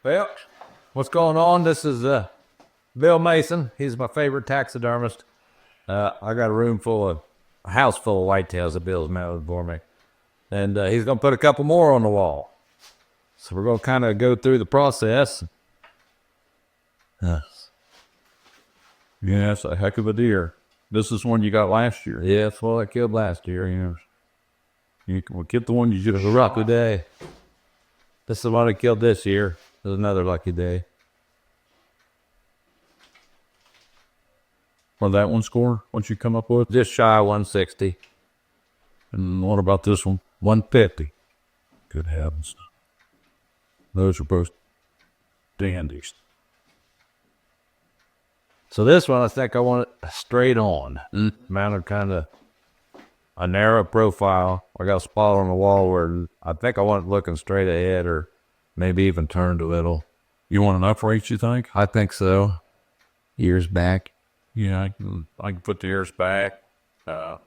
Well, what's going on? This is Bill Mason. He's my favorite taxidermist. I got a house full of whitetails that Bill's mounted for me. And he's going to put a couple more on the wall. So we're going to kind of go through the process. Yeah, it's a heck of a deer. This is one you got last year. Yeah, that's what I killed last year. You can get the one you just It was a lucky day. This is the one I killed this year. It was another lucky day. What that one score? What you come up with? Just shy of 160. And what about this one? 150. Good heavens. Those are both dandies. So this one, I think I want it straight on. Mounted kind of a narrow profile. I got a spot on the wall where I think I want it looking straight ahead or maybe even turned a little. You want an upright, you think? I think so. Ears back. Yeah, I can put the ears back,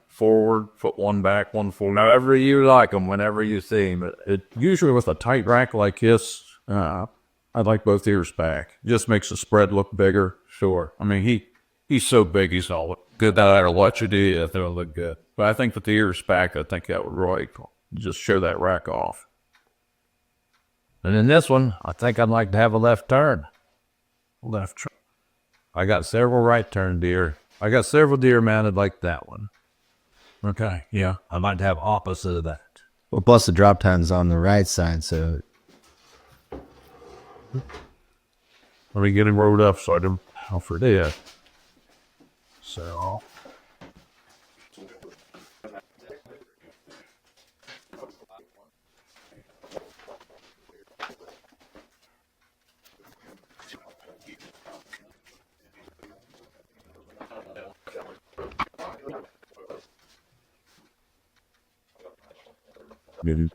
forward, put one back, one forward. However you like them, whenever you see them. Usually with a tight rack like this, I like both ears back. Just makes the spread look bigger. Sure. I mean, he's so big, he's all look good. No matter what you do, it'll look good. But I think with the ears back, I think that would really just show that rack off. And in this one, I think I'd like to have a left turn. Left turn. I got several right turn deer. I got several deer mounted like that one. Okay, yeah. I might have opposite of that. Well, plus the drop time's on the right side, so. Let me get him rolled up so I don't forget. So. Maybe.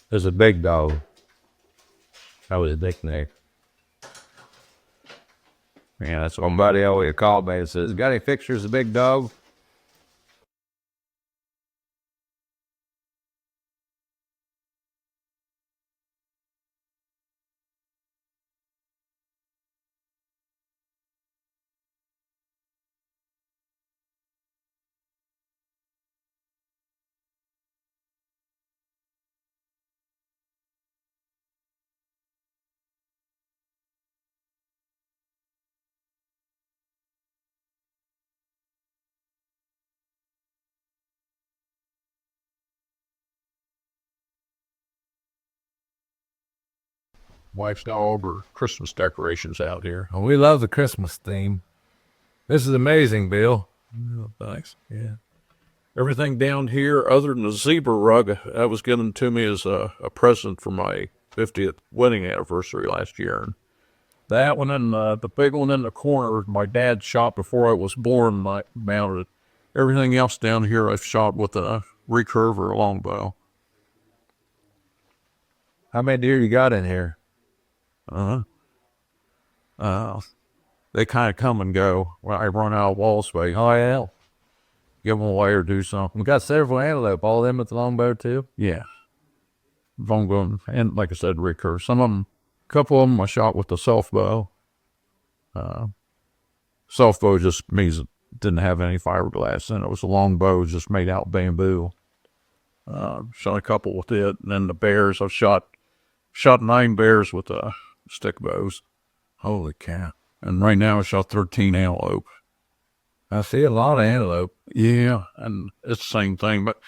There's a big dog. That was his nickname. Man, that's somebody always called me and says, "Got any pictures of Big Dog?" Wife's dog or Christmas decorations out here. Oh, we love the Christmas theme. This is amazing, Bill. Oh, thanks. Yeah. Everything down here, other than the zebra rug, that was given to me as a present for my 50th wedding anniversary last year. And that one and the big one in the corner, my dad shot before I was born, I mounted. Everything else down here I've shot with a recurve or a longbow. How many deer you got in here? They kind of come and go when I run out of wall space. Oh, yeah. Give them away or do something. We got several antelope. All of them with the longbow, too? Yeah. Longbow, and like I said, recurve. Some of them, a couple of them I shot with the self bow. Self bow just means it didn't have any fiberglass in it. It was a long bow just made out of bamboo. Shot a couple with it. And then the bears, I've shot 9 bears with stick bows. Holy cow. And right now I shot 13 antelope. I see a lot of antelope. Yeah, and it's the same thing. But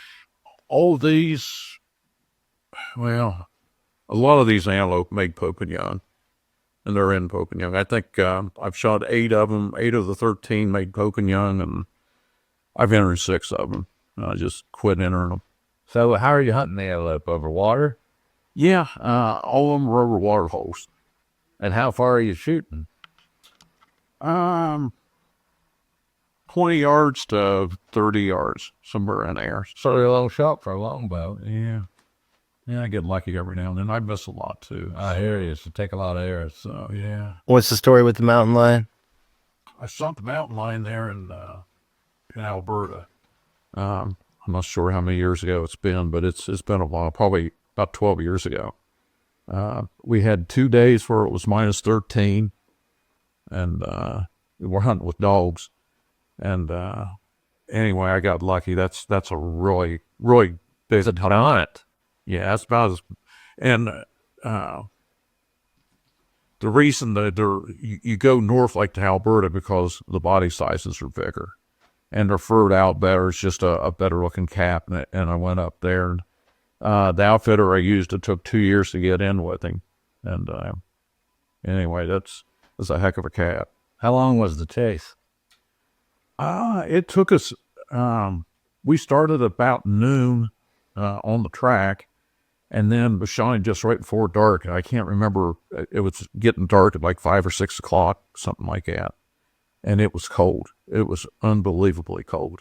all these, well, a lot of these antelope made pope and young. And they're in pope and young. I think I've shot 8 of them. 8 of the 13 made pope and young, and I've entered 6 of them. I just quit entering them. So how are you hunting the antelope? Over water? Yeah, all of them are over water holes. And how far are you shooting? 20 yards to 30 yards, somewhere in there. Sort of a little shot for a longbow. Yeah. Yeah, I get lucky every now and then. I miss a lot too. I hear you. So take a lot of air. So, yeah. What's the story with the mountain lion? I shot the mountain lion there in Alberta. I'm not sure how many years ago it's been, but it's been a while, probably about 12 years ago. We had 2 days where it was minus 13, and we were hunting with dogs. And anyway, I got lucky. That's a really, really big hunt. Yeah, that's about as, and the reason that you go north like to Alberta because the body sizes are bigger and they're furred out better. It's just a better looking cap. And I went up there, and the outfitter I used, it took 2 years to get in with him. And anyway, that's a heck of a cap. How long was the chase? It took us, we started about noon on the track. And then was shot just right before dark. I can't remember. It was getting dark at like 5 or 6 o'clock, something like that. And it was cold. It was unbelievably cold.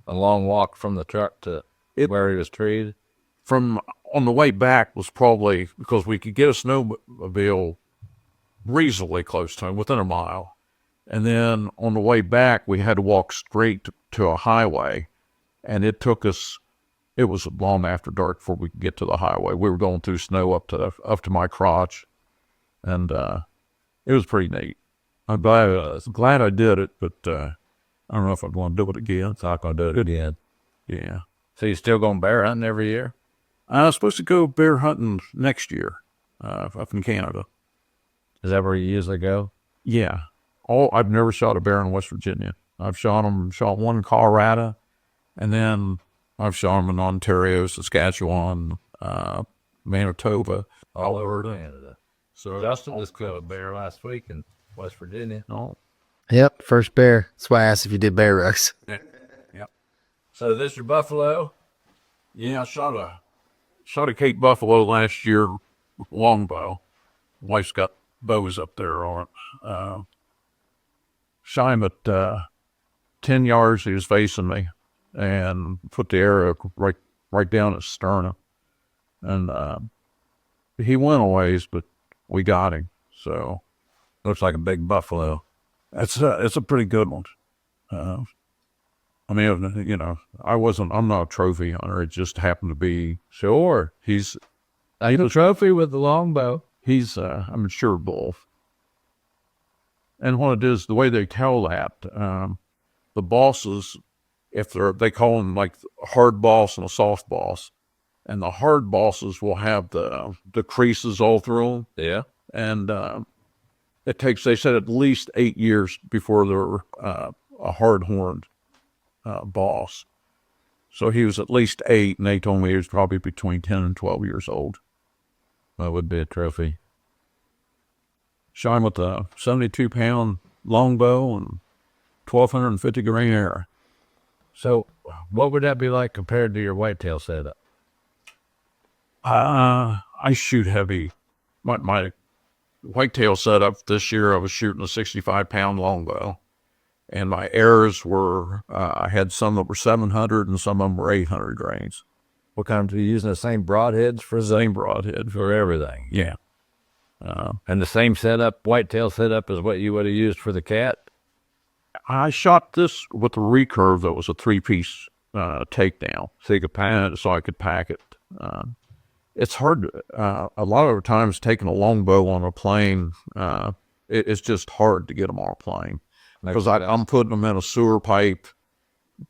A long walk from the truck to where he was treed? From on the way back was probably, because we could get a snowmobile reasonably close to him, within a mile. And then on the way back, we had to walk straight to a highway. And it took us, it was long after dark before we could get to the highway. We were going through snow up to my crotch, and it was pretty neat. I'm glad I did it, but I don't know if I'd want to do it again. It's not going to do it again. Yeah. So you still going bear hunting every year? I was supposed to go bear hunting next year up in Canada. Is that where you usually go? Yeah. I've never shot a bear in West Virginia. I've shot one in Colorado, and then I've shot them in Ontario, Saskatchewan, Manitoba, all over Canada. So Justin just killed a bear last week in West Virginia. Oh, Yep, first bear. That's why I asked if you did bear rugs. yeah. So this your buffalo? Yeah, I shot a Cape buffalo last year with longbow. Wife's got bows up there on it. Shot him at 10 yards. He was facing me, and put the arrow right down his sternum. And he went a ways, but we got him. So Looks like a big buffalo. it's a pretty good one. I mean, you know, I'm not a trophy hunter. It just happened to be. Sure. He's A trophy with the longbow. a mature bull. And what it is, the way they tell that, the bosses, they call them like a hard boss and a soft boss. And the hard bosses will have the creases all through them. Yeah. And it takes, they said, at least 8 years before they're a hard-horned boss. So he was at least 8, and they told me he was probably between 10 and 12 years old. That would be a trophy. Shot him with a 72-pound longbow and 1,250 grain arrow. So what would that be like compared to your whitetail setup? I shoot heavy. My whitetail setup this year, I was shooting a 65-pound longbow, and my arrows were, I had some that were 700 and some of them were 800 grains. What kind are you using? The same broadheads for Same broadhead. for everything? Yeah. And the same setup, whitetail setup, as what you would have used for the cat? I shot this with a recurve that was a 3-piece takedown, so I could pack it. It's hard. A lot of the times taking a longbow on a plane, it's just hard to get them on a plane. Because I'm putting them in a sewer pipe.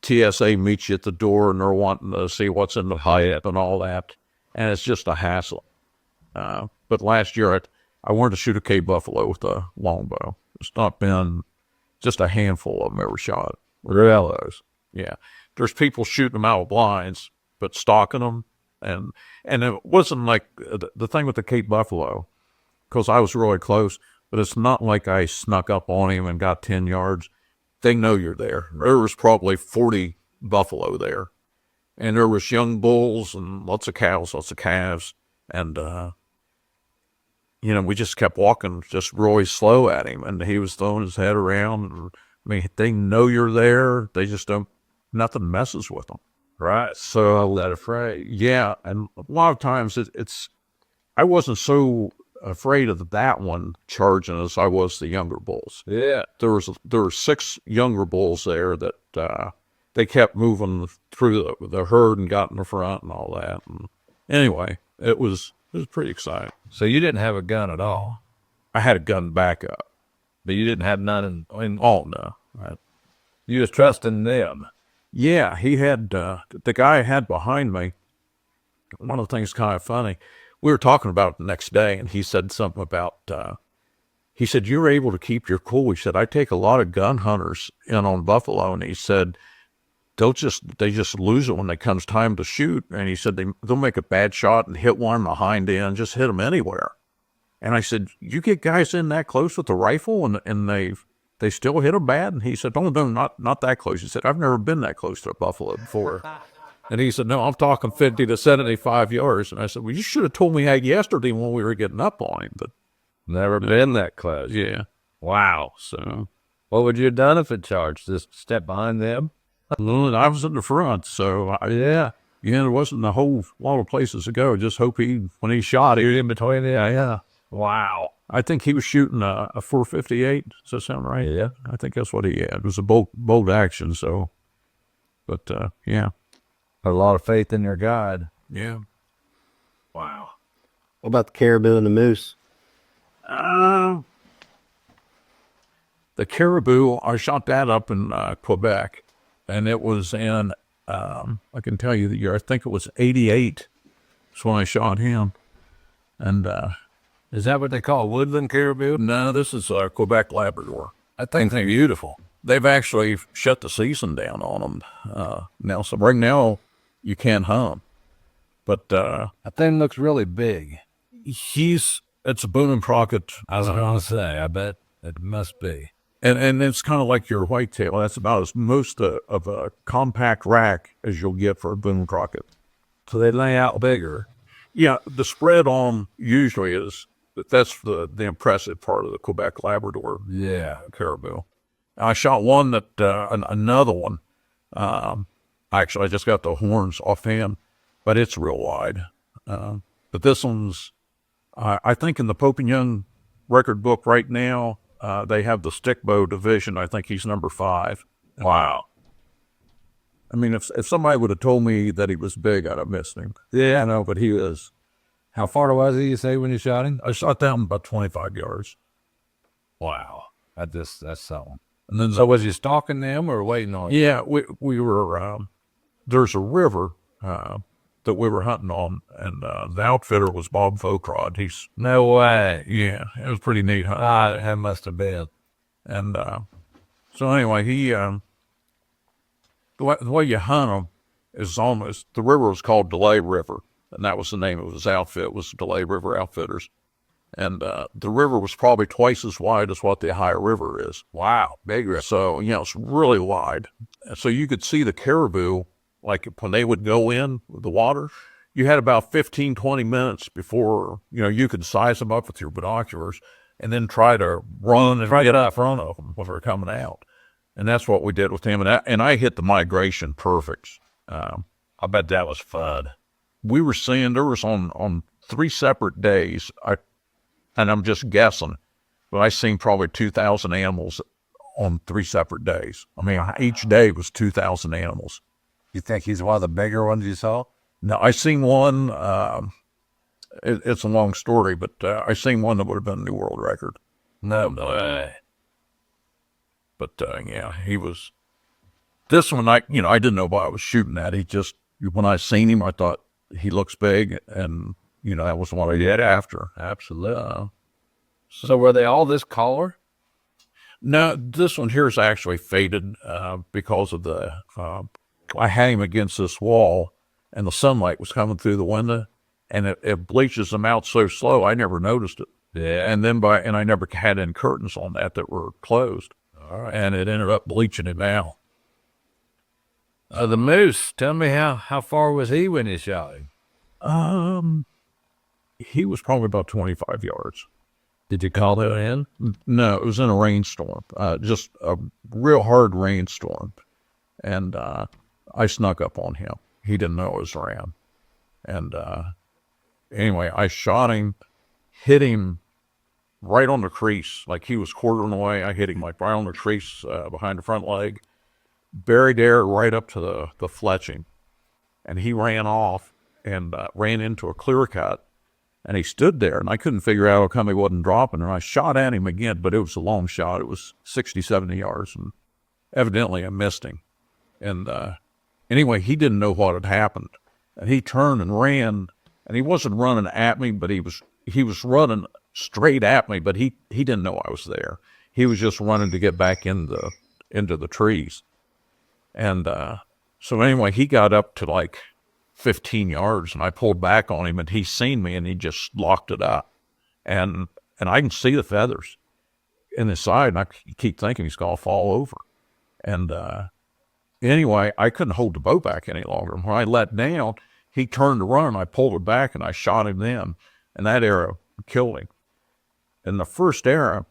TSA meets you at the door, and they're wanting to see what's in the pipe and all that. And it's just a hassle. But last year, I wanted to shoot a Cape buffalo with a longbow. It's not been just a handful of them ever shot. Really? Yeah. There's people shooting them out of blinds, but stalking them. And it wasn't like the thing with the Cape buffalo, because I was really close, but it's not like I snuck up on him and got 10 yards. They know you're there. There was probably 40 buffalo there. And there was young bulls and lots of cows, lots of calves. And, we just kept walking just really slow at him. And he was throwing his head around and I mean, they know you're there. They just don't, nothing messes with them. Right. So, That afraid. yeah. And a lot of times I wasn't so afraid of that one charging as I was the younger bulls. Yeah. There were 6 younger bulls there that they kept moving through the herd and got in the front and all that. And anyway, it was pretty exciting. So you didn't have a gun at all, I had a gun backup. but you didn't have none in Oh no, you was trusting them. yeah, he had the guy I had behind me. One of the things kind of funny. We were talking about it the next day, and he said something about. He said, "You're able to keep your cool." He said, "I take a lot of gun hunters in on buffalo," and he said, they just lose it when it comes time to shoot. And he said they'll make a bad shot and hit one in the hind end, just hit them anywhere. And I said, "You get guys in that close with the rifle, and they still hit them bad?" And he said, "Oh no, not that close." He said, "I've never been that close to a buffalo before." And he said, "No, I'm talking 50 to 75 yards." And I said, "Well, you should have told me that yesterday when we were getting up on him." But Never been that close. yeah, Wow. so What would you have done if it charged? Just step behind them? I was in the front, so Yeah. there wasn't a whole lot of places to go. Just hope when he shot, You're in between. Yeah. Wow. I think he was shooting a 458. Does that sound right? Yeah. I think that's what he had. It was a bold action. So, but yeah, A lot of faith in your guide. yeah. Wow. What about the caribou and the moose? The caribou, I shot that up in Quebec, and it was in, I can tell you the year, I think it was 88. That's when I shot him. And Is that what they call woodland caribou? no, this is Quebec Labrador. I think they're beautiful. They've actually shut the season down on them now. So right now, you can't hunt 'em. But That thing looks really big. it's a Boone and Crockett, I was going to say, I bet it must be. and it's kind of like your whitetail. That's about as most of a compact rack as you'll get for a Boone and Crockett. So they lay out bigger. Yeah, the spread on usually that's the impressive part of the Quebec Labrador Yeah. caribou. I shot one another one. Actually, I just got the horns offhand, but it's real wide. But this one's, I think in the Pope and Young record book right now, they have the stick bow division. I think he's number 5. Wow. I mean, if somebody would have told me that he was big, I'd have missed him. Yeah. I know, but he is. How far was he, you say, when you shot him? I shot that one about 25 yards. Wow. That's something. And then, So was you stalking them or waiting on? yeah, we were, there's a river that we were hunting on, and the outfitter was Bob Focrod. He's, No way. yeah, it was pretty neat hunting. That must have been. And so anyway, the way you hunt them is almost, the river was called Delay River, and that was the name of his outfit, was Delay River Outfitters. And the river was probably twice as wide as what the Ohio River is. Wow. Big river. So, it's really wide. So you could see the caribou, like when they would go in with the water, you had about 15, 20 minutes before, you could size them up with your binoculars and then try to run and get out in front of them when they're coming out. And that's what we did with him. And I hit the migration perfect. I bet that was fun. We were seeing, there was on 3 separate days, and I'm just guessing, but I seen probably 2,000 animals on 3 separate days. I mean, each day was 2,000 animals. You think he's one of the bigger ones you saw? Now, I seen one, it's a long story, but I seen one that would have been a new world record. No way. But, yeah, he was, this one, I didn't know what I was shooting at. He just, when I seen him, I thought he looks big, and, that was what I did after. Absolutely. So were they all this color? No, this one here is actually faded because of I had him against this wall, and the sunlight was coming through the window, and it bleaches them out so slow, I never noticed it. Yeah. And then I never had any curtains on that were closed. All right. And it ended up bleaching him out. The moose, tell me how far was he when you shot him? He was probably about 25 yards. Did you call it in? No, it was in a rainstorm, just a real hard rainstorm. And I snuck up on him. He didn't know I was around. And anyway, I shot him, hit him right on the crease. Like he was quartering away. I hit him like right on the crease behind the front leg, buried there right up to the fletching. And he ran off and ran into a clear cut. And he stood there, and I couldn't figure out how come he wasn't dropping. And I shot at him again, but it was a long shot. It was 60, 70 yards, and evidently I missed him. And anyway, he didn't know what had happened. And he turned and ran, and he wasn't running at me, but he was running straight at me, but he didn't know I was there. He was just running to get back into the trees. And so anyway, he got up to like 15 yards, and I pulled back on him, and he seen me, and he just locked it up. And I can see the feathers in his side, and I keep thinking he's going to fall over. And anyway, I couldn't hold the bow back any longer. When I let down, he turned to run, and I pulled it back, and I shot him then. And that arrow killed him. And the first arrow,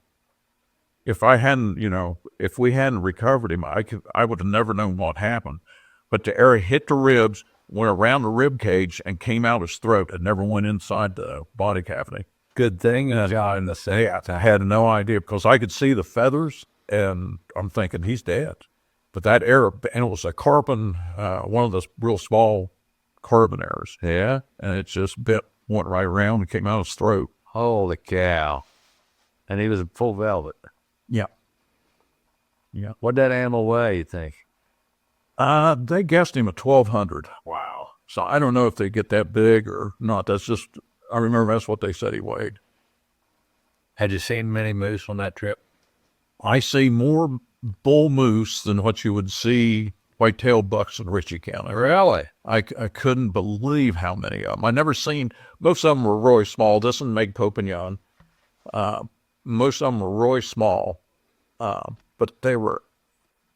if we hadn't recovered him, I would have never known what happened. But the arrow hit the ribs, went around the rib cage, and came out his throat. It never went inside the body cavity. Good thing I got in the set. I had no idea because I could see the feathers, and I'm thinking he's dead. But that arrow, and it was a carbon, one of those real small carbon arrows. Yeah? And it just went right around and came out his throat. Holy cow. And he was in full velvet. Yeah. Yeah. What'd that animal weigh, you think? They guessed him at 1,200. Wow. So I don't know if they get that big or not. I remember that's what they said he weighed. Had you seen many moose on that trip? I see more bull moose than what you would see white-tailed bucks in Ritchie County. Really? I couldn't believe how many of them. I never seen, most of them were really small. This one made Popignon. Most of them were really small, but there were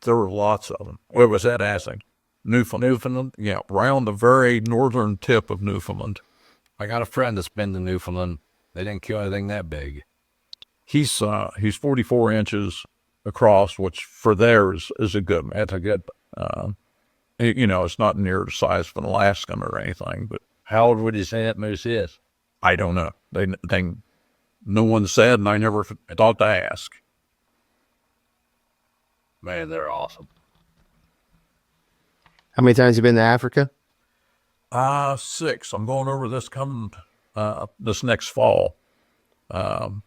lots of them. Where was that assay? Newfoundland? Yeah, right on the very northern tip of Newfoundland. I got a friend that's been to Newfoundland. They didn't kill anything that big. He's 44 inches across, which for there is a good. That's a good. It's not near the size of an Alaskan or anything. But how old would you say that moose is? I don't know. They no one said, and I never thought to ask. Man, they're awesome. How many times you been to Africa? 6. I'm going over this next fall. That'll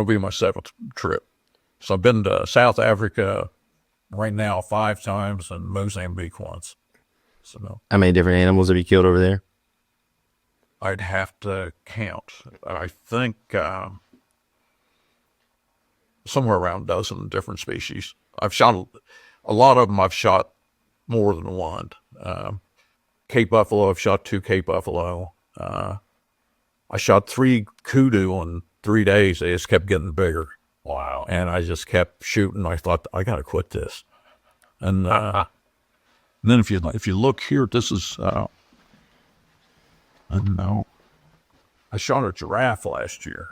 be my 7th trip. So I've been to South Africa right now 5 times and Mozambique once. So How many different animals have you killed over there? I'd have to count. I think somewhere around a dozen different species. I've shot a lot of them. I've shot more than one. Cape buffalo. I've shot 2 Cape buffalo. I shot 3 kudu in 3 days. They just kept getting bigger. Wow. And I just kept shooting. I thought, I got to quit this. And then if you look here, this is, I don't know. I shot a giraffe last year.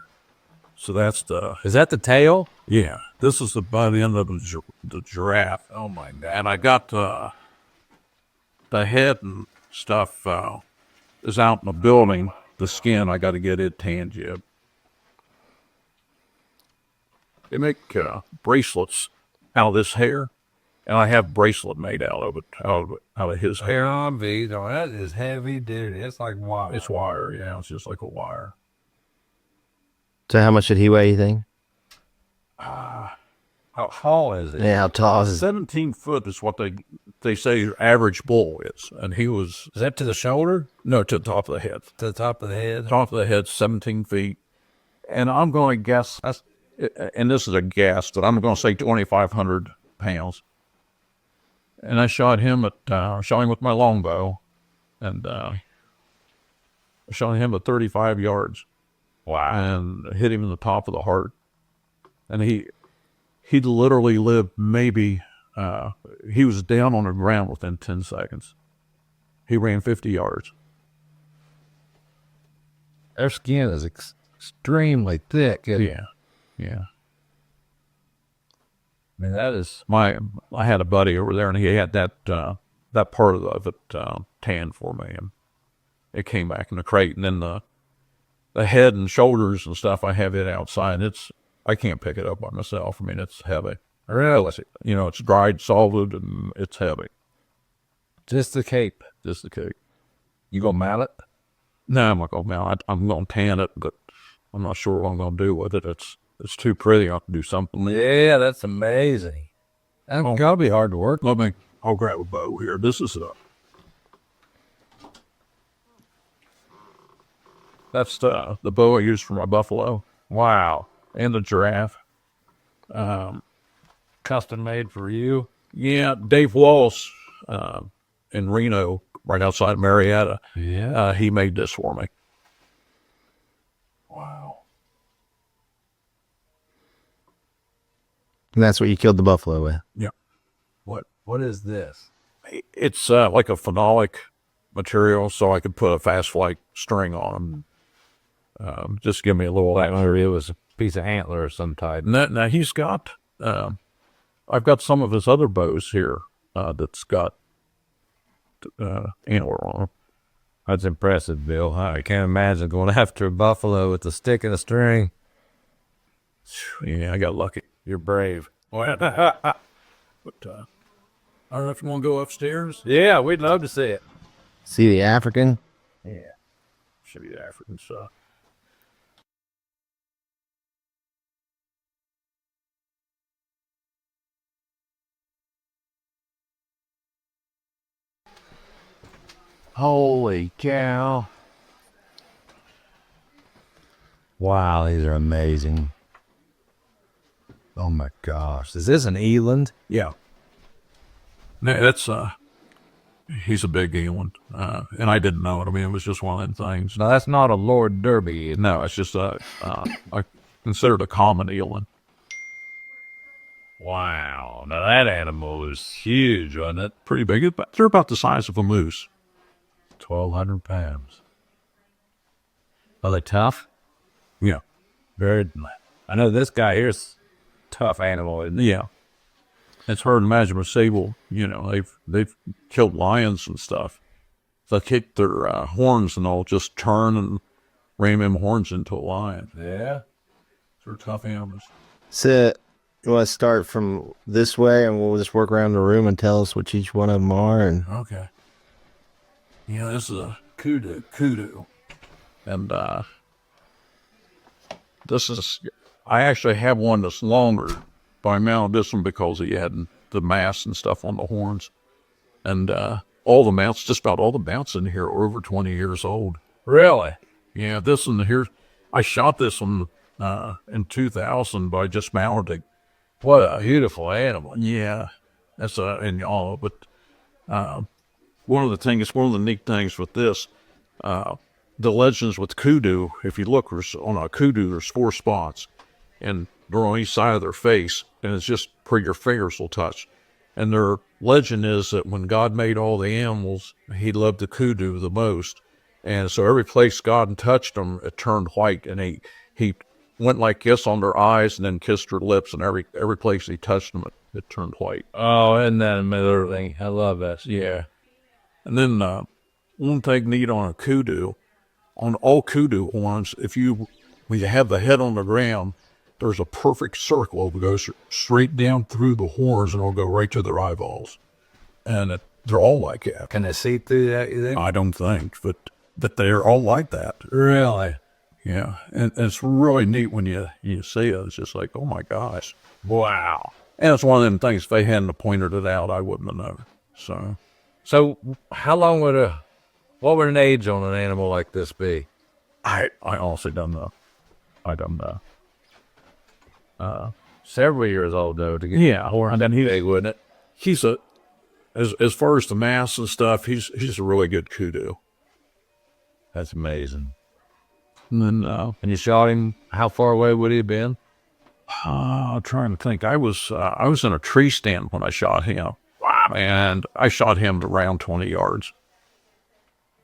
So that's Is that the tail? yeah, this is the butt end of the giraffe. Oh, my God. And I got the head and stuff is out in the building. The skin, I got to get it tan jibbed. They make bracelets out of this hair, and I have bracelet made out of it, out of his hair. Avid. Oh, that is heavy duty. It's like wire. It's wire, yeah. It's just like a wire. So how much did he weigh, you think? How tall is it? Yeah, how tall is it? 17 foot is what they say your average bull is, and he was Is that to the shoulder? no to the top of the head. To the top of the head? Top of the head, 17 feet, and I'm going to guess. And this is a guess, but I'm going to say 2,500 pounds. And I shot him with my longbow, and I shot him at 35 yards. Wow. And hit him in the top of the heart. And he literally lived maybe, he was down on the ground within 10 seconds. He ran 50 yards. Their skin is extremely thick. Yeah. Yeah. I mean, that is, I had a buddy over there, and he had that part of it tanned for me, and it came back in the crate. And then the head and shoulders and stuff, I have it outside. I can't pick it up by myself. I mean, it's heavy. really, You know, it's dried, salted, and it's heavy. just the cape. Just the cake. You gonna mount it? No, I'm not gonna mount. I'm gonna tan it, but I'm not sure what I'm gonna do with it. It's too pretty. I'll have to do something. Yeah, that's amazing. That's gotta be hard to work. I'll grab a bow here. This is that's the bow I use for my buffalo. Wow. And the giraffe. Custom made for you. Yeah, Dave Wallace in Reno, right outside Marietta. Yeah. He made this for me. Wow. And that's what you killed the buffalo with. Yeah. What is this? It's like a phenolic material, so I could put a fast flight string on them. Just give me a little. Like whether it was a piece of antler of some type. Now he's got. I've got some of his other bows here that's got antler on them. That's impressive, Bill. I can't imagine going after a buffalo with a stick and a string. Yeah, I got lucky. You're brave. But I don't know if you want to go upstairs. Yeah, we'd love to see it. See the African? Yeah, should be the African stuff. Holy cow. Wow, these are amazing. Oh my gosh. Is this an eland? Yeah. No, that's he's a big eland, and I didn't know it. I mean, it was just one of them things. No, that's not a Lord Derby. No, it's just I consider it a common eland. Wow. Now that animal is huge, wasn't it? Pretty big. They're about the size of a moose. 1,200 pounds. Are they tough? Yeah. Very. I know this guy here's tough animal, isn't he? Yeah. It's hard to imagine with sable. You know, they've killed lions and stuff. They'll kick their horns and they'll just turn and ram them horns into a lion. Yeah. They're tough animals. So you want to start from this way and we'll just work around the room and tell us what each one of them are. And Okay. Yeah, this is a kudu. And this is, I actually have one that's longer, but I mounted this one because he had the mass and stuff on the horns. And all the mounts, just about all the mounts in here are over 20 years old. Really? Yeah, this one here, I shot this one in 2000 by just mounting. What a beautiful animal. Yeah, that's and all, but one of the neat things with this, the legends with kudu, if you look on a kudu, there's 4 spots, and they're on each side of their face, and it's just where your fingers will touch. And their legend is that when God made all the animals, he loved the kudu the most. And so every place God touched them, it turned white, and he went like this on their eyes and then kissed their lips, and every place he touched them, it turned white. Oh, isn't that amazing? I love that. Yeah. And then one thing neat on a kudu, on all kudu horns, when you have the head on the ground, there's a perfect circle that goes straight down through the horns and it'll go right to their eyeballs. And they're all like that. Can they see through that, you think? I don't think, but they're all like that. Really? Yeah. And it's really neat when you see it. It's just like, oh my gosh. Wow. And it's one of them things, if they hadn't pointed it out, I wouldn't have known. So how long what would an age on an animal like this be? I honestly don't know. I don't know. Several years old, though, to get And then big, wouldn't it? he's as far as the mass and stuff, he's a really good kudu. That's amazing. And then And you shot him, how far away would he have been? I'm trying to think. I was in a tree stand when I shot him. Wow. And I shot him to around 20 yards.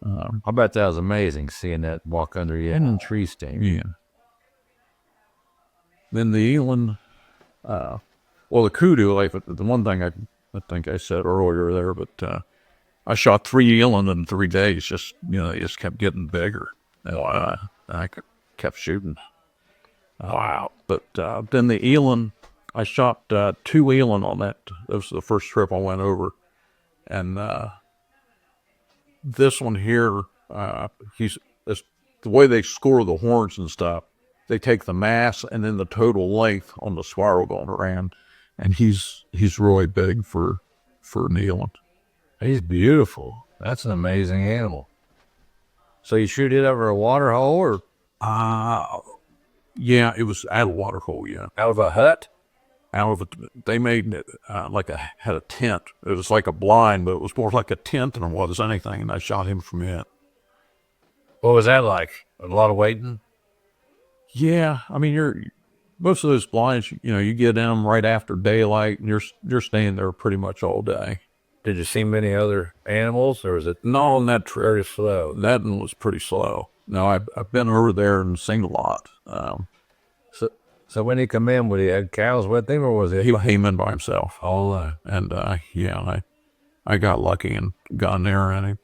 I bet that was amazing, seeing that walk under you in a tree stand. Yeah. Then the eland, well, the kudu, like the one thing I think I said earlier there, but I shot 3 eland in 3 days. Just they just kept getting bigger. I kept shooting. Wow! But then the eland, I shot 2 eland on that. That was the first trip I went over, and this one here, it's the way they score the horns and stuff. They take the mass and then the total length on the spiral going around, and he's really big for an eland. He's beautiful. That's an amazing animal. So you shoot it over a water hole or Yeah, it was out of a water hole. Yeah, out of a hut? out of it. They made it had a tent. It was like a blind, but it was more like a tent than it was anything. And I shot him from it. What was that like? A lot of waiting? Yeah, I mean, most of those blinds, you get in them right after daylight, and you're staying there pretty much all day. Did you see many other animals, or was it No, on that trip, very slow? that one was pretty slow. No, I've been over there and seen a lot. So when he come in, would he have cows with him, or was it He came in by himself, all alone? and I got lucky and got near him.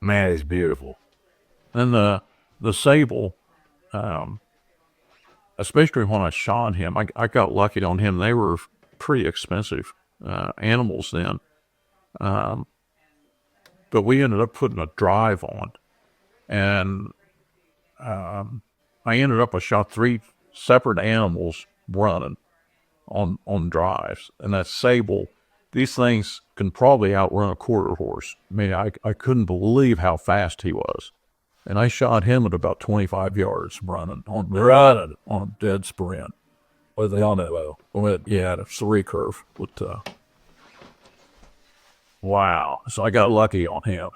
Man, he's beautiful. Then the sable, especially when I shot him, I got lucky on him. They were pretty expensive animals then. But we ended up putting a drive on, and I shot 3 separate animals running on drives. And that sable, these things can probably outrun a quarter horse. I mean, I couldn't believe how fast he was. And I shot him at about 25 yards running on a dead sprint. With the on it, well. Yeah, it's a recurve. Wow. So I got lucky on him.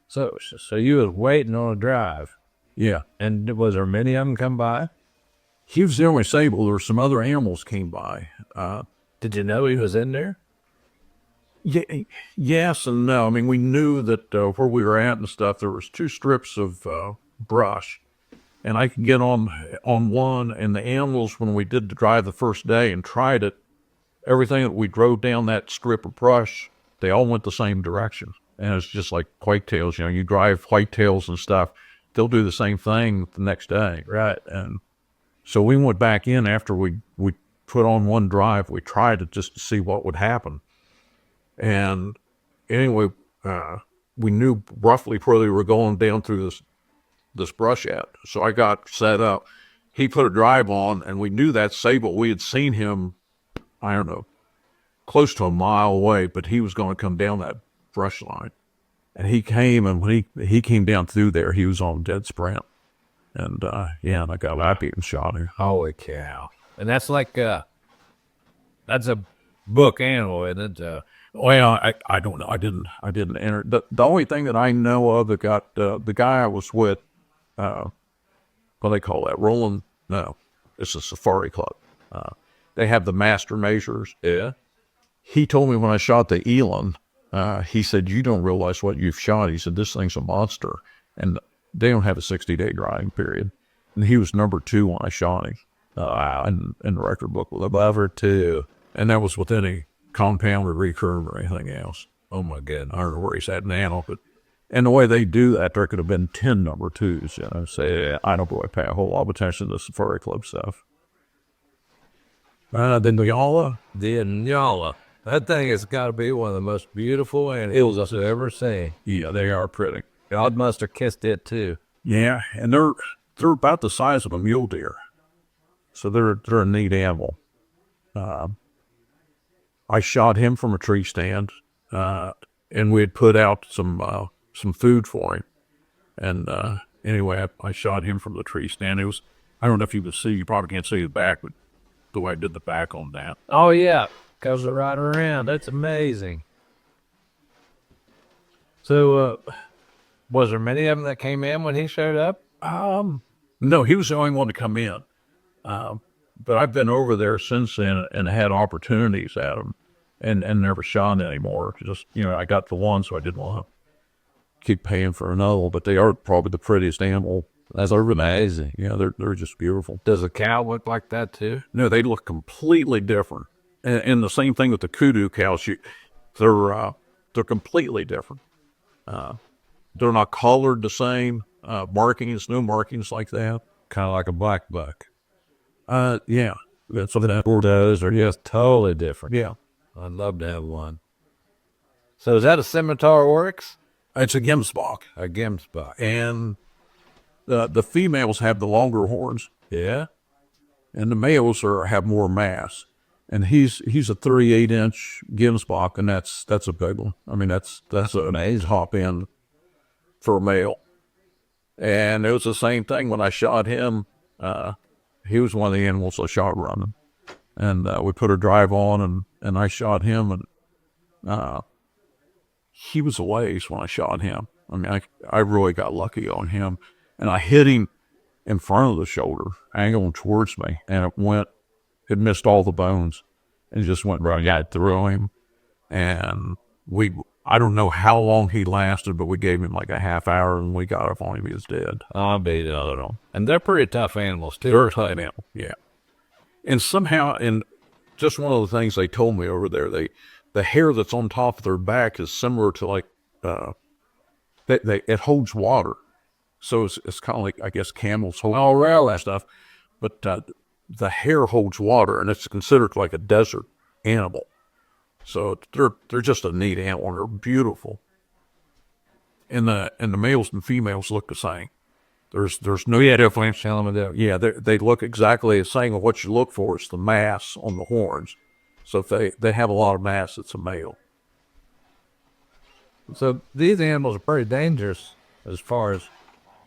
So you was waiting on a drive, Yeah. and was there many of them come by? He was the only sable. There were some other animals came by. Did you know he was in there? Yeah, yes and no. I mean, we knew that where we were at and stuff, there was 2 strips of brush, and I could get on one. And the animals, when we did the drive the first day and tried it, everything that we drove down that strip of brush, they all went the same direction. And it's just like whitetails. You drive whitetails and stuff, they'll do the same thing the next day. Right. And so we went back in after we put on one drive. We tried it just to see what would happen. And anyway, we knew roughly where they were going down through this brush at. So I got set up. He put a drive on, and we knew that sable. We had seen him, I don't know, close to a mile away, but he was going to come down that brush line. And he came, and when he came down through there, he was on dead sprint. And and I got happy and shot him. Holy cow. And that's like, that's a book animal, isn't it? Well, I don't know. I didn't enter. The only thing that I know of that got the guy I was with, what do they call that? Rolling? No, it's a safari club. They have the master measures. Yeah. He told me when I shot the eland, he said, "You don't realize what you've shot." He said, "This thing's a monster," and they don't have a 60-day drying period. And he was number 2 when I shot him. Wow. In the record book with Above her too. and that was with any compound or recurve or anything else. Oh my goodness. I don't know where he's at now, but and the way they do that, there could have been 10 number 2s. So I don't really pay a whole lot of attention to the Safari Club stuff. Then the Yala, The Nyala. That thing has got to be one of the most beautiful animals I've ever seen. yeah, they are pretty. God must have kissed it too. Yeah, and they're about the size of a mule deer, so they're a neat animal. I shot him from a tree stand, and we had put out some food for him. And anyway, I shot him from the tree stand. It was, I don't know if you can see, you probably can't see the back, but the way I did the back on that. Oh yeah, goes right around. That's amazing. So, was there many of them that came in when he showed up? No, he was the only one to come in. But I've been over there since then and had opportunities at him and never shot anymore. Just, I got the one, so I didn't want to keep paying for another, but they are probably the prettiest animal That's amazing. Yeah, they're just beautiful. Does a cow look like that too? No, they look completely different. And the same thing with the kudu cows. They're completely different. They're not colored the same. Markings, no markings like that. Kind of like a black buck. Yeah, that's what that. Those are just totally different. Yeah, I'd love to have one. So is that a scimitar oryx? it's a gemsbok, A gemsbok. and the females have the longer horns, Yeah? and the males have more mass. And he's a 38-inch gemsbok, and that's a big one. I mean, that's a top end for a male. And it was the same thing when I shot him. He was one of the animals I shot running, and we put a drive on, and I shot him, and he was a ways when I shot him. I mean, I really got lucky on him, and I hit him in front of the shoulder, angling towards me, and it missed all the bones, and just went right through him. And I don't know how long he lasted, but we gave him like a half hour, and we got up on him. He was dead. I'll beat the other one. And they're pretty tough animals too. They're a tough animal, yeah. And somehow, and just one of the things they told me over there, the hair that's on top of their back is similar to like it holds water. So it's kind of like, I guess, camels hold all around that stuff, but the hair holds water, and it's considered like a desert animal. So they're just a neat animal. They're beautiful, and the males and females look the same. There's no Definitely tell them to. yeah, they look exactly the same. And what you look for is the mass on the horns. So if they have a lot of mass, it's a male. So these animals are pretty dangerous as far as.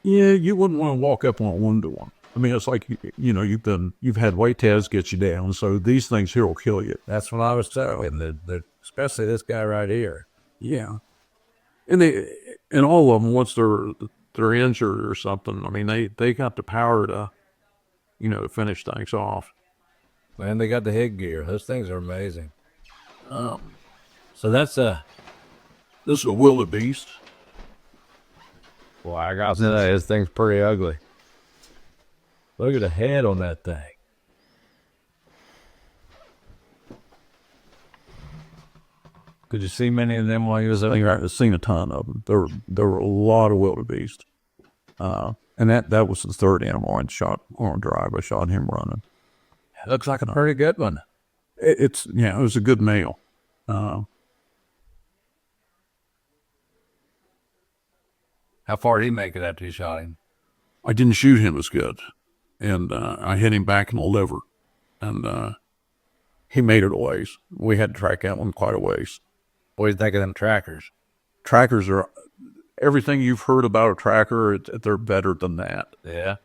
Yeah, you wouldn't want to walk up on a 1-to-1. I mean, it's like, you've had whitetails get you down, so these things here will kill you. That's what I was saying. Especially this guy right here. Yeah, and all of them, once they're injured or something, I mean, they got the power to, to finish things off. Man, they got the headgear. Those things are amazing. So that's This is a wildebeest. Well, I got to say, this thing's pretty ugly. Look at the head on that thing. Could you see many of them while you was out here? I've seen a ton of them. There were a lot of wildebeest. And that was the third animal I shot on drive. I shot him running. Looks like a pretty good one. It was a good male. How far did he make it after you shot him? I didn't shoot him as good, and I hit him back in the liver, and he made it a ways. We had to track that one quite a ways. What do you think of them trackers? Trackers are everything you've heard about a tracker. They're better than that. Yeah.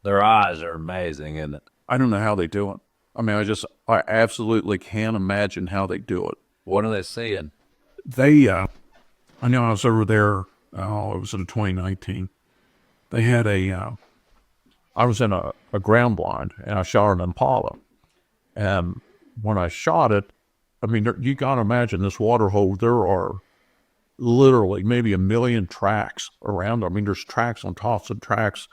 Their eyes are amazing, isn't it? I don't know how they do it. I mean, I absolutely can't imagine how they do it. What are they seeing? I know I was over there. It was in 2019. They had I was in a ground blind, and I shot an impala. And when I shot it, I mean, you got to imagine this water hole. There are literally maybe 1 million tracks around. I mean, there's tracks on tops of tracks,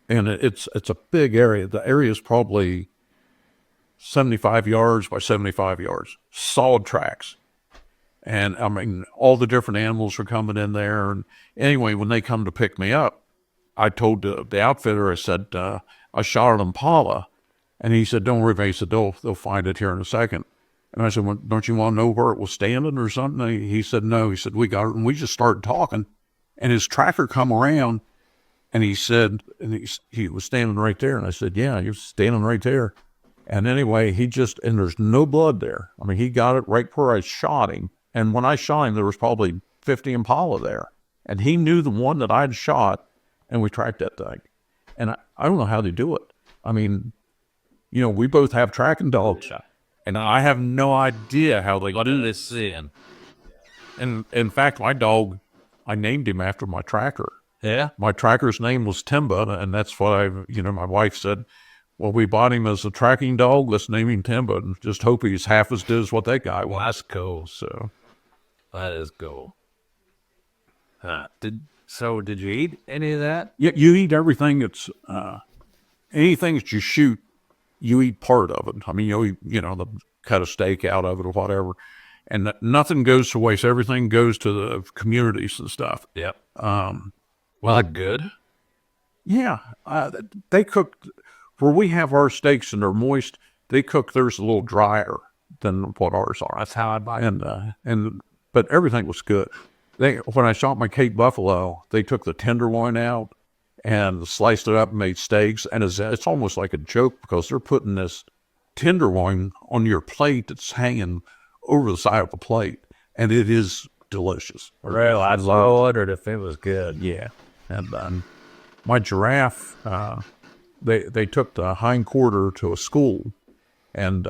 and it's a big area. The area is probably 75 yards by 75 yards, solid tracks. And I mean, all the different animals are coming in there. And anyway, when they come to pick me up, I told the outfitter, I said, I shot an impala. And he said, don't worry about it. He said, they'll find it here in a second. And I said, well, don't you want to know where it was standing or something? He said, no. He said, we got it. And we just started talking. And his tracker come around, and he said, and he was standing right there. And I said, yeah, he was standing right there. And anyway, and there's no blood there. I mean, he got it right where I shot him. And when I shot him, there was probably 50 impala there. And he knew the one that I'd shot, and we tracked that thing. And I don't know how they do it. I mean, we both have tracking dogs. And I have no idea how they do this. And in fact, my dog, I named him after my tracker. Yeah? My tracker's name was Timba, and that's what my wife said, well, we bought him as a tracking dog. Let's name him Timba and just hope he's half as good as what that guy was. Well, that's cool. So That is cool. So did you eat any of that? You eat everything that's anything that you shoot, you eat part of it. I mean, the cut a steak out of it or whatever, and nothing goes to waste. Everything goes to the communities and stuff. Yep. Well, good. Yeah, they cook where we have our steaks and they're moist. They cook theirs a little drier than what ours are. That's how I buy it. But everything was good. When I shot my Cape Buffalo, they took the tenderloin out and sliced it up and made steaks. And it's almost like a joke because they're putting this tenderloin on your plate that's hanging over the side of the plate, and it is delicious. Well, I wondered if it was good. Yeah, and my giraffe, they took the hind quarter to a school, and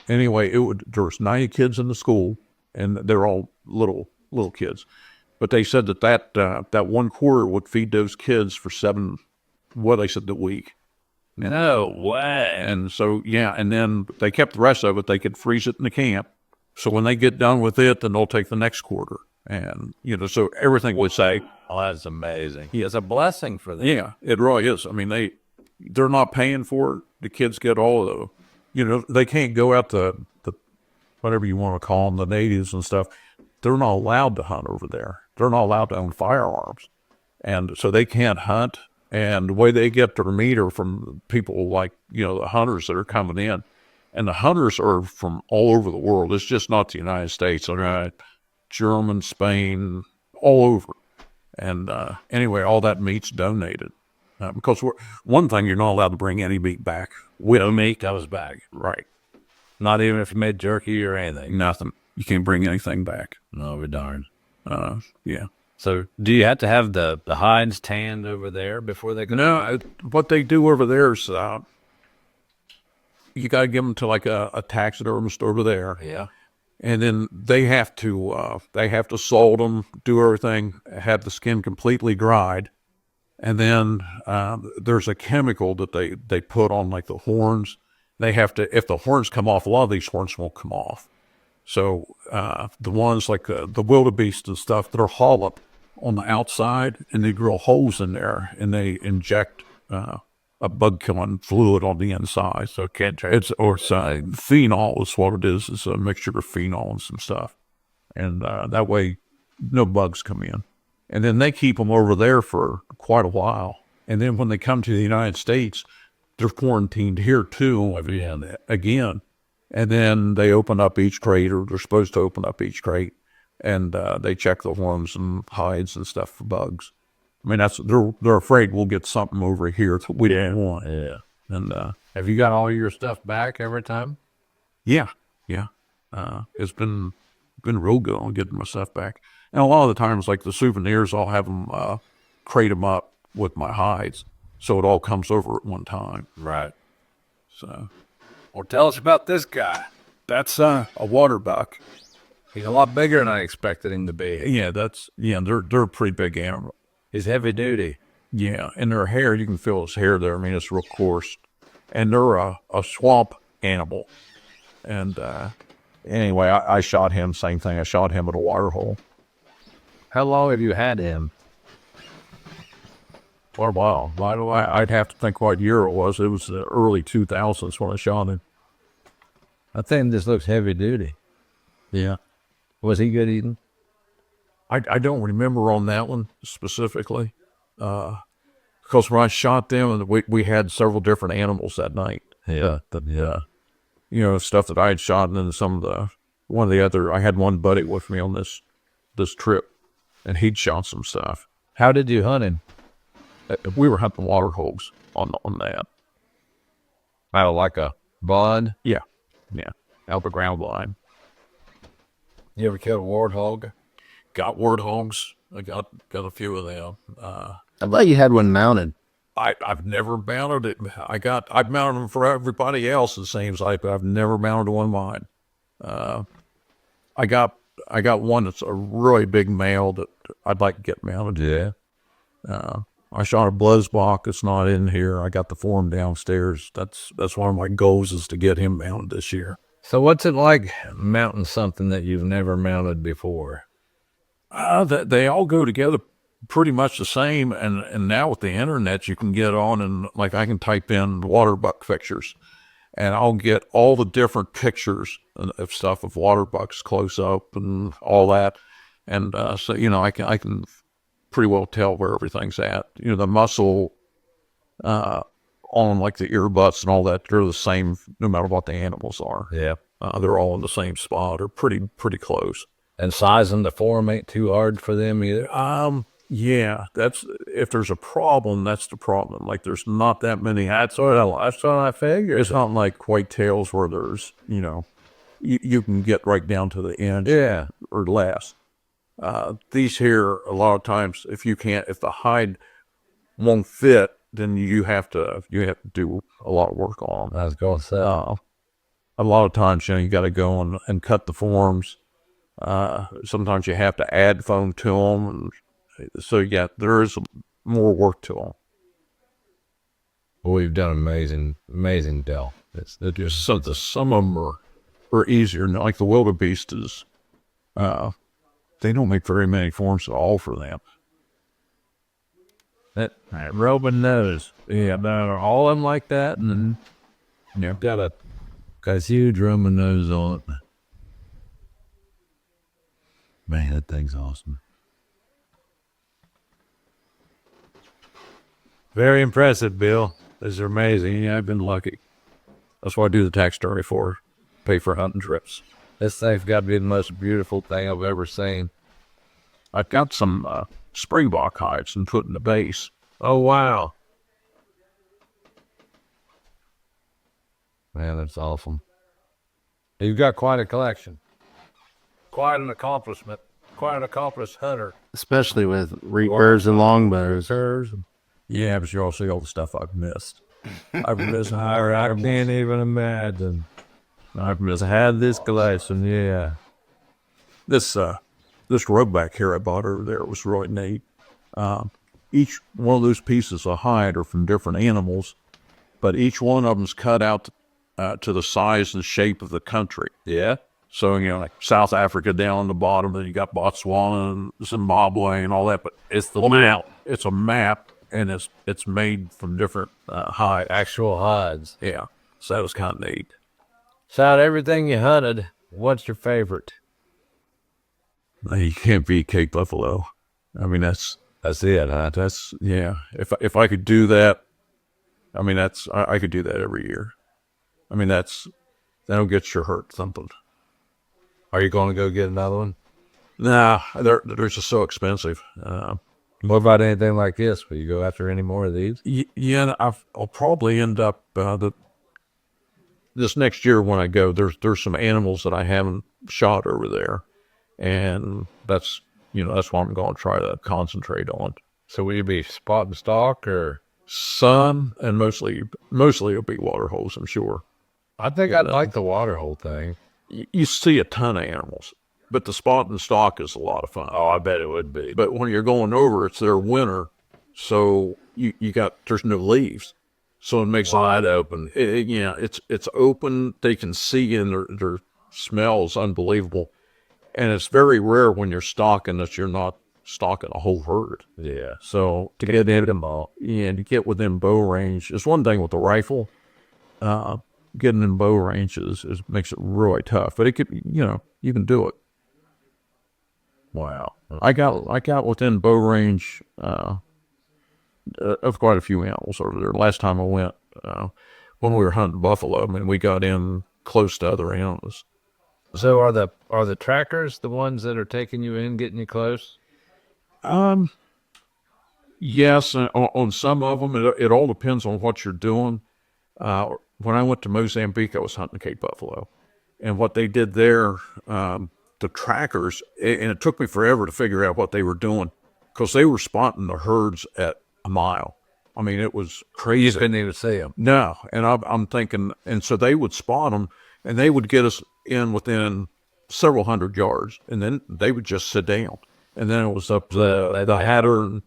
anyway, there was 90 kids in the school, and they're all little kids, but they said that one quarter would feed those kids for the week. No way. And so, yeah, and then they kept the rest of it. They could freeze it in the camp. So when they get done with it, then they'll take the next quarter. And, so everything would say. Oh, that's amazing. It's a blessing for them. Yeah, it really is. I mean, they're not paying for it. The kids get all of the, they can't go out to the, whatever you want to call them, the natives and stuff. They're not allowed to hunt over there. They're not allowed to own firearms. And so they can't hunt. And the way they get their meat are from people like, the hunters that are coming in. And the hunters are from all over the world. It's just not the United States. Right? German, Spain, all over. And anyway, all that meat's donated. Because one thing, you're not allowed to bring any meat back. No meat comes back. Right. Not even if you made jerky or anything. Nothing. You can't bring anything back. No, we're darn. Yeah. So do you have to have the hides tanned over there before they go? No, what they do over there is you got to give them to like a taxidermist over there. Yeah. And then they have to salt them, do everything, have the skin completely dried. And then there's a chemical that they put on like the horns. They have to, if the horns come off, a lot of these horns won't come off. So the ones like the wildebeest and stuff, they're hollow on the outside, and they drill holes in there, and they inject a bug killing fluid on the inside. So phenol is what it is. It's a mixture of phenol and some stuff, and that way no bugs come in. And then they keep them over there for quite a while. And then when they come to the United States, they're quarantined here too again. And then they open up each crate, or they're supposed to open up each crate, and they check the horns and hides and stuff for bugs. I mean, they're afraid we'll get something over here that we didn't want. Yeah. And have you got all your stuff back every time? Yeah. It's been real good on getting my stuff back. And a lot of the times, like the souvenirs, I'll have them crate them up with my hides, so it all comes over at one time. Right. So, well, tell us about this guy. that's a water buck. He's a lot bigger than I expected him to be. Yeah, they're a pretty big animal. He's heavy duty. Yeah, and their hair, you can feel his hair there. I mean, it's real coarse. And they're a swamp animal. And anyway, I shot him, same thing. I shot him at a water hole. How long have you had him? For a while. I'd have to think what year it was. It was the early 2000s when I shot him. I think this looks heavy duty. Yeah. Was he good eating? I don't remember on that one specifically. Because when I shot them, we had several different animals that night. Yeah. You know, stuff that I had shot, and then I had one buddy with me on this trip, and he'd shot some stuff. How did you hunt him? We were hunting water holes on that. Out of like a blind? Yeah. Out the ground line. You ever killed a warthog? Got warthogs. I got a few of them. I thought you had one mounted. I've never mounted it. I've mounted them for everybody else, it seems like, but I've never mounted one mine. I got one that's a really big male that I'd like to get mounted. Yeah. I shot a Blizzbach. It's not in here. I got the form downstairs. That's one of my goals, is to get him mounted this year. So what's it like mounting something that you've never mounted before? They all go together pretty much the same. And now with the internet, you can get on and like I can type in water buck pictures, and I'll get all the different pictures of stuff of water bucks close up and all that. And so I can pretty well tell where everything's at. The muscle on like the earbuds and all that, they're the same no matter what the animals are. Yeah. They're all in the same spot or pretty close. And sizing the form ain't too hard for them either. Yeah, that's if there's a problem, that's the problem. Like there's not that many. That's what I figured. It's not like whitetails where there's you can get right down to the inch, Yeah. or less. These here, a lot of times, if the hide won't fit, then you have to do a lot of work on them. I was going to say. A lot of times, you got to go and cut the forms. Sometimes you have to add foam to them. So yeah, there is more work to them. Well, we've done amazing Dell. It's just some of them are easier. Like the wildebeest is, they don't make very many forms at all for them. That Robin knows. Yeah, all of them like that, and then got a huge Roman nose on it. Man, that thing's awesome. Very impressive, Bill. These are amazing. Yeah, I've been lucky. That's what I do the taxidermy for, pay for hunting trips. This thing's got to be the most beautiful thing I've ever seen. I've got some springbok hides and put in the base. Oh, wow. Man, that's awesome. You've got quite a collection. Quite an accomplishment. Quite an accomplished hunter. Especially with recurves and longbows. Yeah, but you all see all the stuff I've missed. I've missed I can't even imagine. I've just had this collection, yeah. This ropeback here I bought over there was really neat. Each one of those pieces of hide are from different animals, but each one of them's cut out to the size and shape of the country. Yeah? So, like South Africa down on the bottom, then you got Botswana and Zimbabwe and all that, but it's the map. It's a map, and it's made from different hide. Actual hides. Yeah, so that was kind of neat. So out of everything you hunted, what's your favorite? You can't beat Cape Buffalo. I mean, that's it, huh? That's, yeah. If I could do that, I mean, I could do that every year. I mean, that'll get your heart thumping. Are you going to go get another one? Nah, they're just so expensive. What about anything like this? Will you go after any more of these? Yeah, I'll probably end up this next year when I go. There's some animals that I haven't shot over there, and that's what I'm going to try to concentrate on. So will you be spot and stalk or some, and mostly it'll be water holes, I'm sure. I think I'd like the water hole thing. You see a ton of animals, but the spot and stalk is a lot of fun. Oh, I bet it would be. But when you're going over, it's their winter, so there's no leaves, so it makes wide open. It's open. They can see, and their smell's unbelievable, and it's very rare when you're stalking that you're not stalking a whole herd. Yeah. So to get in them all, to get within bow range, it's one thing with the rifle. Getting in bow range makes it really tough, but it could, you can do it. Wow. I got within bow range of quite a few animals over there. Last time I went, when we were hunting buffalo, I mean, we got in close to other animals. So are the trackers the ones that are taking you in, getting you close? Yes, on some of them, it all depends on what you're doing. When I went to Mozambique, I was hunting Cape buffalo, and what they did there, the trackers, and it took me forever to figure out what they were doing, because they were spotting the herds at a mile. I mean, it was crazy. You couldn't even see them. No, and I'm thinking, and so they would spot them, and they would get us in within several hundred yards, and then they would just sit down, and then it was up to the hatter and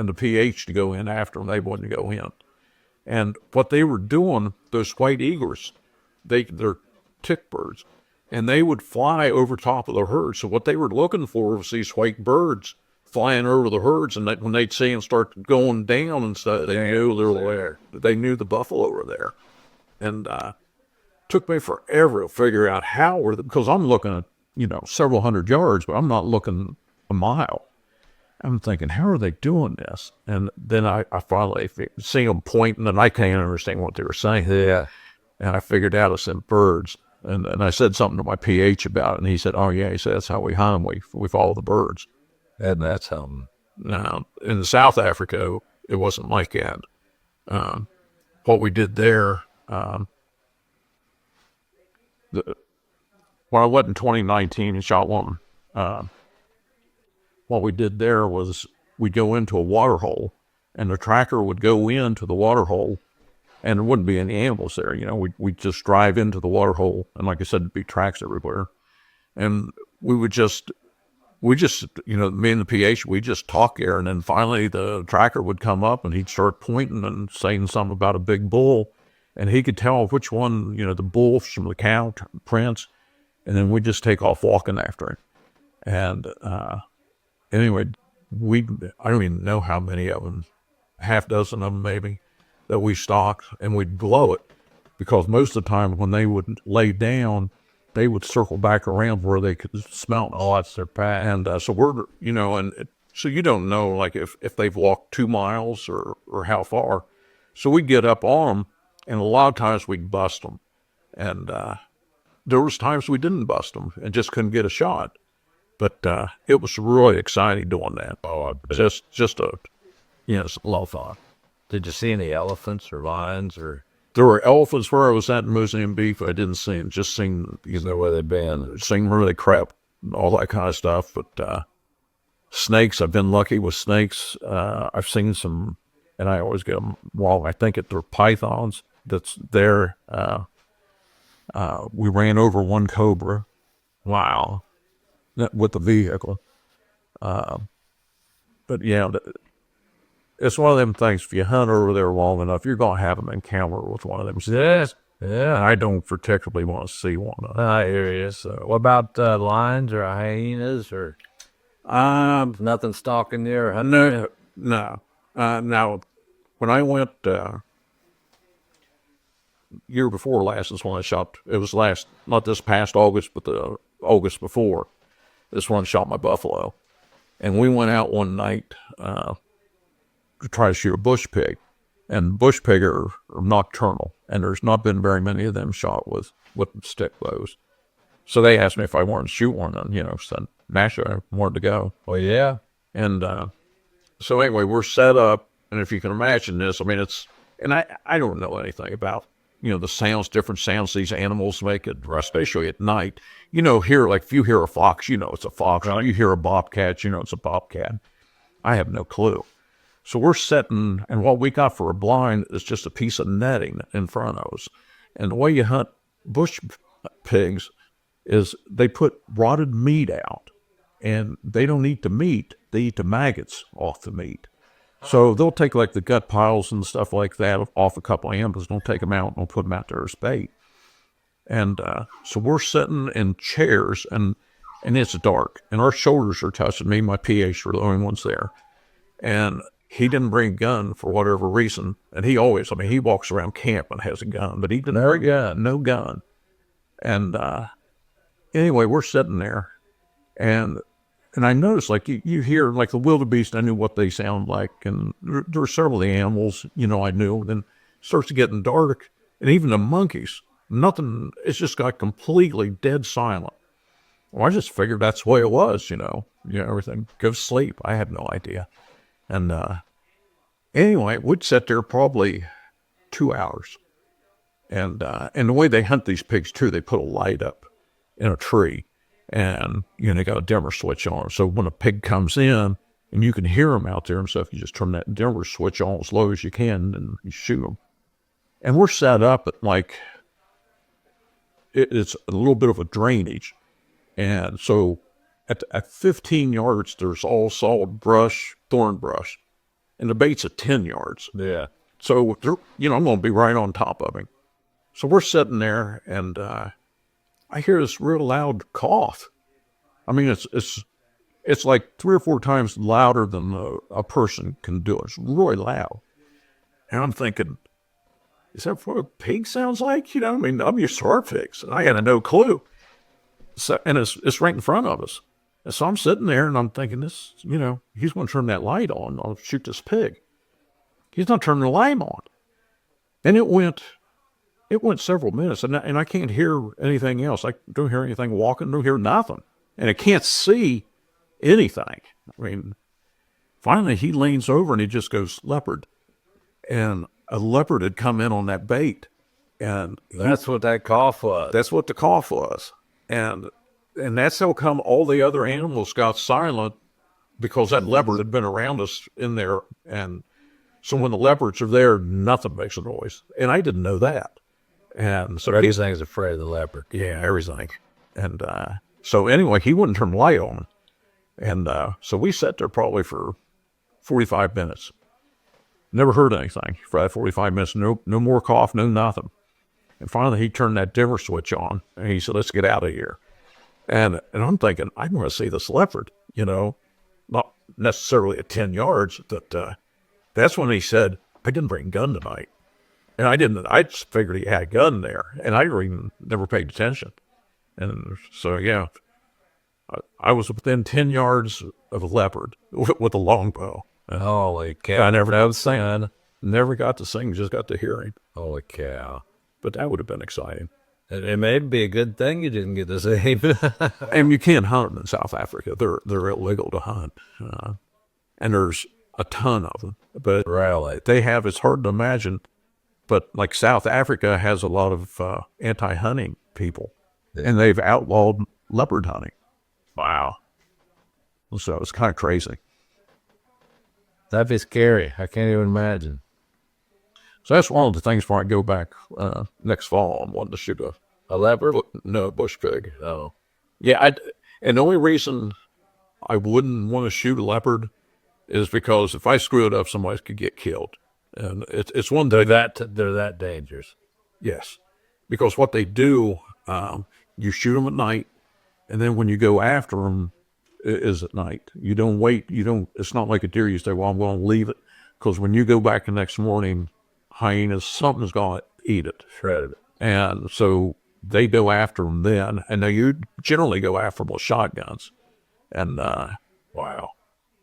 the PH to go in after them. They wouldn't go in. And what they were doing, those white eagles, they're tick birds, and they would fly over top of the herd. So what they were looking for was these white birds flying over the herds, and when they'd see them start going down and stuff, they knew they were there. They knew the buffalo were there. And took me forever to figure out how were because I'm looking at, several hundred yards, but I'm not looking a mile. I'm thinking, how are they doing this? And then I finally see them pointing, and I can't understand what they were saying. Yeah. And I figured out it's them birds. And I said something to my PH about it, and he said, oh, yeah, he said, that's how we hunt them. We follow the birds. And that's something. Now, in South Africa, it wasn't like that. What we did there, when I went in 2019 and shot one, what we did there was we'd go into a water hole, and the tracker would go into the water hole, and there wouldn't be any animals there. We'd just drive into the water hole, and like I said, there'd be tracks everywhere. And we just, me and the PH, we just talk there, and then finally the tracker would come up, and he'd start pointing and saying something about a big bull, and he could tell which one, the bull from the cow prints, and then we'd just take off walking after it. And anyway, I don't even know how many of them, half dozen of them maybe, that we stalked, and we'd blow it, because most of the time when they would lay down, they would circle back around where they could smell them. Oh, that's their path. And so we're, so you don't know, like, if they've walked 2 miles or how far. So we'd get up on them, and a lot of times we'd bust them. And there was times we didn't bust them and just couldn't get a shot. But it was really exciting doing that. Oh, just a, it's a lot of fun. Did you see any elephants or lions or? There were elephants where I was at in Mozambique. I didn't see them. Just seen, Where they've been. Seen where they crept, all that kind of stuff. But snakes, I've been lucky with snakes. I've seen some, and I always get them wrong. I think they're pythons that's there. We ran over one cobra. Wow. With the vehicle. But yeah, it's one of them things. If you hunt over there long enough, you're going to have an encounter with one of them. Yes. Yeah. I don't particularly want to see one of them. I hear you. So what about lions or hyenas or nothing stalking you or hunting? No. Now, when I went year before last is when I shot. It was not this past August, but the August before. This one shot my buffalo, and we went out one night to try to shoot a bush pig, and bush pig are nocturnal, and there's not been very many of them shot with stick bows. So they asked me if I wanted to shoot one, and said naturally I wanted to go. Well, yeah. And so anyway, we're set up, and if you can imagine this, I mean and I don't know anything about the sounds, different sounds these animals make, especially at night. If you hear a fox, it's a fox. You hear a bobcat, it's a bobcat. I have no clue. So we're sitting, and what we got for a blind is just a piece of netting in front of us. And the way you hunt bush pigs is they put rotted meat out, and they don't eat the meat. They eat the maggots off the meat. So they'll take like the gut piles and stuff like that off a couple of animals. Don't take them out and they'll put them out there as bait. And so we're sitting in chairs, and it's dark, and our shoulders are touching. Me and my PH were the only ones there. And he didn't bring a gun for whatever reason. And he always, he walks around camp and has a gun, but he didn't bring a gun, no gun. And anyway, we're sitting there, and I noticed, like, you hear, like, the wildebeest, I knew what they sound like, and there were several of the animals, I knew. Then it starts to getting dark, and even the monkeys, nothing, it's just got completely dead silent. Well, I just figured that's the way it was, everything, go to sleep. I had no idea. And anyway, we'd sit there probably 2 hours. And the way they hunt these pigs, too, they put a light up in a tree. And, they got a dimmer switch on. So when a pig comes in, and you can hear them out there and stuff, you just turn that dimmer switch on as low as you can, and you shoot them. And we're set up at, like, it's a little bit of a drainage. And so at 15 yards, there's all solid brush, thorn brush. And the bait's at 10 yards. Yeah. So, I'm going to be right on top of him. So we're sitting there, and I hear this real loud cough. I mean, it's it's like 3 or 4 times louder than a person can do it. It's really loud. And I'm thinking, is that what a pig sounds like? You know, I mean, I'm used to our pigs, and I had no clue. So, and it's right in front of us. And so I'm sitting there, and I'm thinking, this, you know, he's going to turn that light on. I'll shoot this pig. He's not turning the light on. And it went several minutes, and I can't hear anything else. I don't hear anything walking, don't hear nothing. And I can't see anything. I mean, finally he leans over and he just goes, leopard. And a leopard had come in on that bait. And That's what that cough was. that's what the cough was. And that's how come all the other animals got silent, because that leopard had been around us in there. And so when the leopards are there, nothing makes a noise. And I didn't know that. And so Everything's afraid of the leopard. yeah, everything. And so anyway, he wouldn't turn the light on. And so we sat there probably for 45 minutes. Never heard anything for that 45 minutes. No more cough, no nothing. And finally he turned that dimmer switch on and he said, let's get out of here. And I'm thinking, I want to see this leopard, you know, not necessarily at 10 yards, but that's when he said, I didn't bring a gun tonight. And I just figured he had a gun there, and I even never paid attention. And so, yeah, I was within 10 yards of a leopard with a longbow. Holy cow. I never got to sing. Never got to sing, just got to hear him. Holy cow. But that would have been exciting. It may be a good thing you didn't get to see. And you can't hunt them in South Africa. They're illegal to hunt. And there's a ton of them. But Really? they have, it's hard to imagine, but like South Africa has a lot of anti-hunting people. And they've outlawed leopard hunting. Wow. So it's kind of crazy. That'd be scary. I can't even imagine. So that's one of the things before I go back next fall. I'm wanting to shoot A leopard? a bush pig. Oh. Yeah, and the only reason I wouldn't want to shoot a leopard is because if I screw it up, somebody could get killed. And it's one They're thing. they're that dangerous. Yes, because what they do, you shoot them at night, and then when you go after them, is at night. You don't wait. It's not like a deer. You say, well, I'm going to leave it, because when you go back the next morning, hyenas, something's going to eat it. Shredded it. And so they go after them then, and you generally go after them with shotguns. And Wow.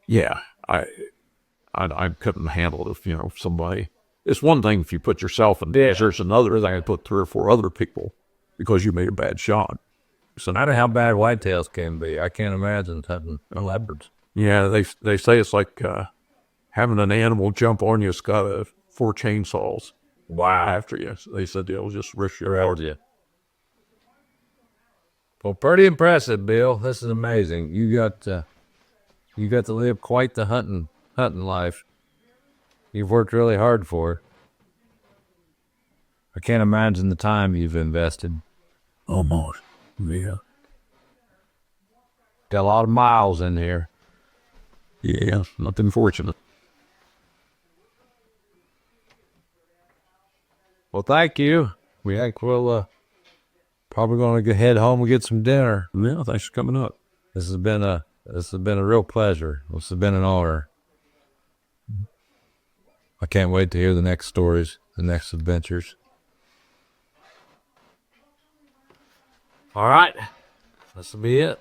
yeah, I couldn't handle it if, you know, somebody. It's one thing if you put yourself in danger. It's another thing to put 3 or 4 other people because you made a bad shot. So I don't know how bad whitetails can be. I can't imagine hunting leopards. yeah, they say it's like having an animal jump on you. It's got 4 chainsaws after you. So they said it'll just rip your heart. You. Well, pretty impressive, Bill. This is amazing. You got to live quite the hunting life. You've worked really hard for it. I can't imagine the time you've invested. Almost. Yeah. Got a lot of miles in here. Yeah, nothing fortunate. Well, thank you. We think we'll probably going to head home and get some dinner. Yeah, thanks for coming up. This has been a real pleasure. This has been an honor. I can't wait to hear the next stories, the next adventures. All right. This will be it.